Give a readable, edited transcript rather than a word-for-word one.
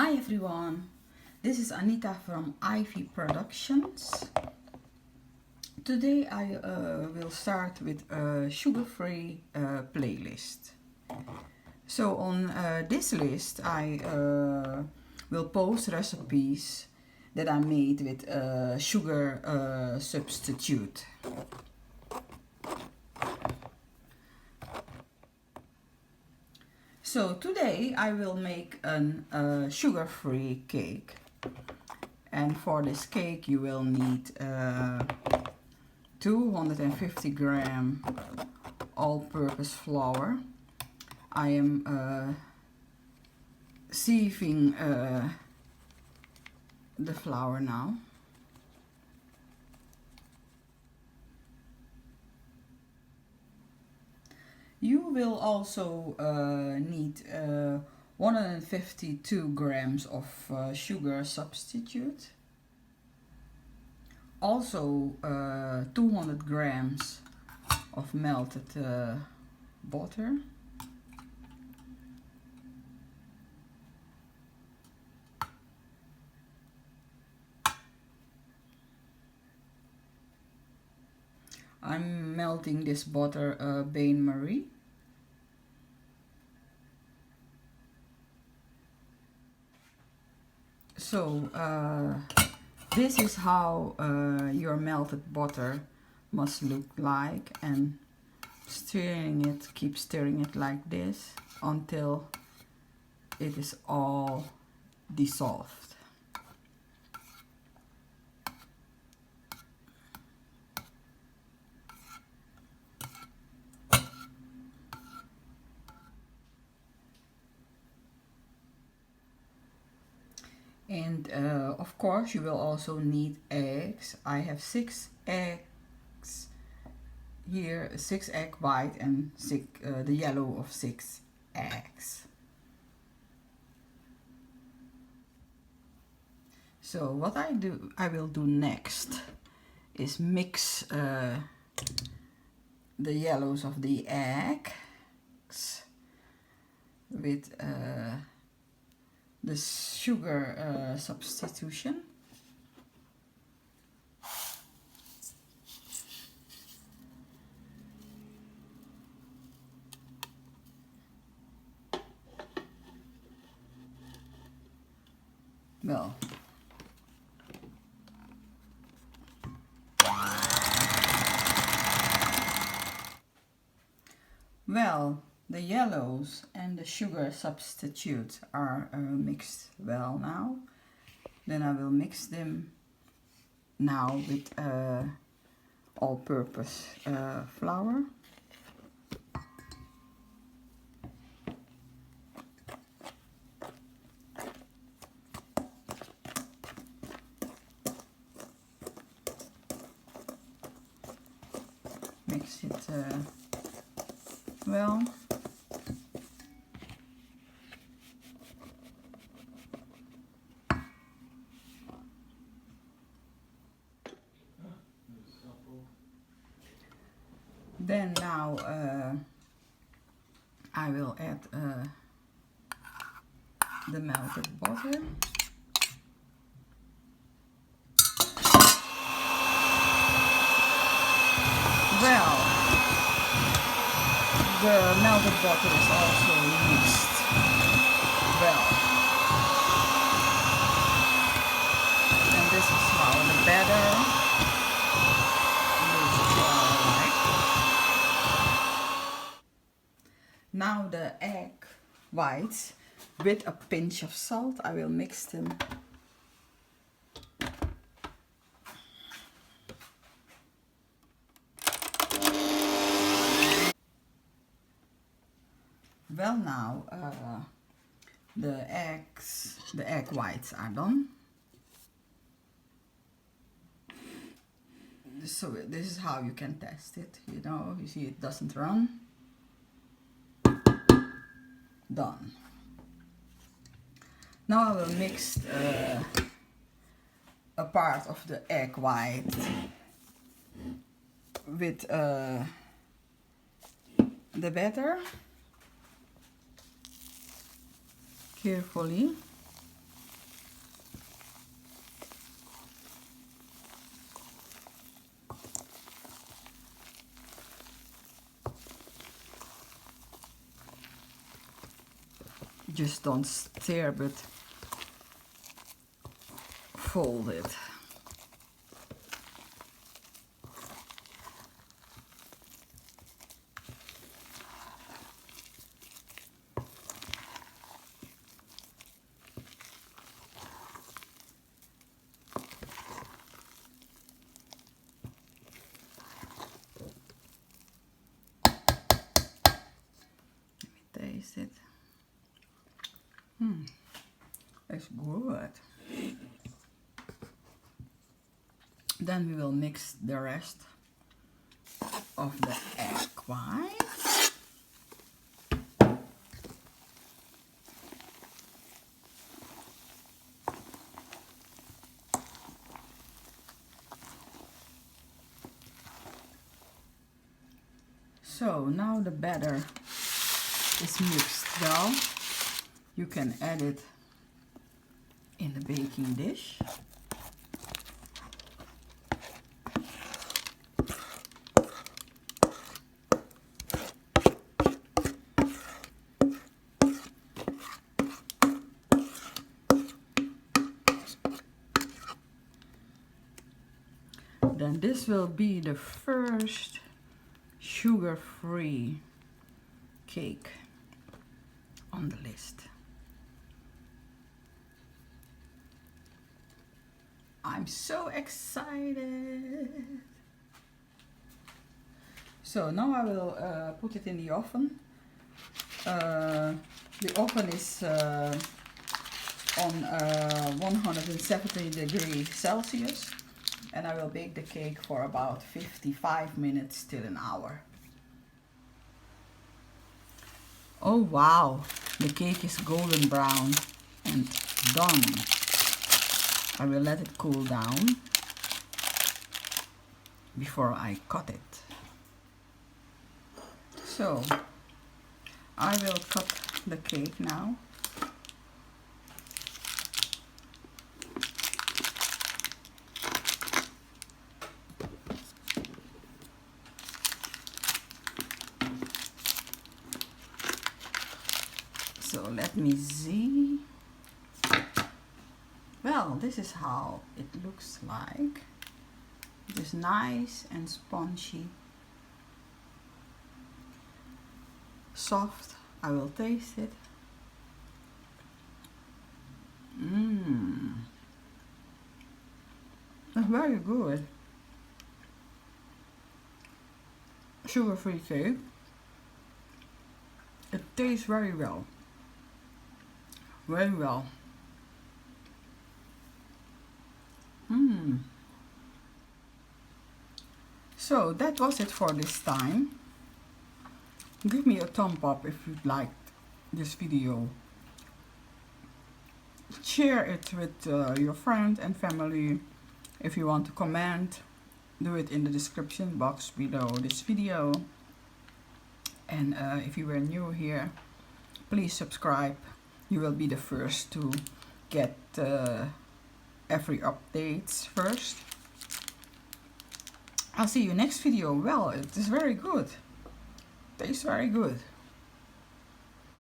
Hi everyone, this is Anita from Ivy Productions. Today I will start with a sugar-free playlist. So on this list I will post recipes that I made with sugar substitute. So today I will make a sugar-free cake, and for this cake you will need 250 gram all-purpose flour. I am sieving the flour now. You will also need 152 grams of sugar substitute. Also 200 grams of melted butter. I'm melting this butter bain-marie. So this is how your melted butter must look like, and keep stirring it like this until it is all dissolved. And of course you will also need eggs. I have 6 eggs here, 6 egg white and the yellow of 6 eggs. So what I will do next is mix the yellows of the eggs with the sugar substitution. Well, the yellows and the sugar substitute are mixed well now. Then I will mix them now with all-purpose flour. Mix it well. Then now I will add the melted butter. Well, the melted butter is also mixed well. And this is how the batter looks like. Now the egg whites with a pinch of salt, I will mix them. Well, now the egg whites are done. So this is how you can test it. You know, you see it doesn't run. Done. Now I will mix a part of the egg white with the batter carefully. Just don't stir, but fold it. Taste it. It's good. Then we will mix the rest of the egg white. So now the batter is mixed well. You can add it in the baking dish. Then this will be the first sugar-free cake on the list. I'm so excited. So now I will put it in the oven. The oven is on 170 degrees Celsius, and I will bake the cake for about 55 minutes till an hour. Oh wow, the cake is golden brown and done. I will let it cool down before I cut it. So I will cut the cake now. So let me see. Well, this is how it looks like. It is nice and spongy. Soft. I will taste it. It's very good. Sugar-free cake. It tastes very well. Very well. So that was it for this time. Give me a thumb up if you liked this video. Share it with your friends and family. If you want to comment, do it in the description box below this video. And if you were new here, please subscribe. You will be the first to get every updates first. I'll see you next video. Well, it is very good. Tastes very good.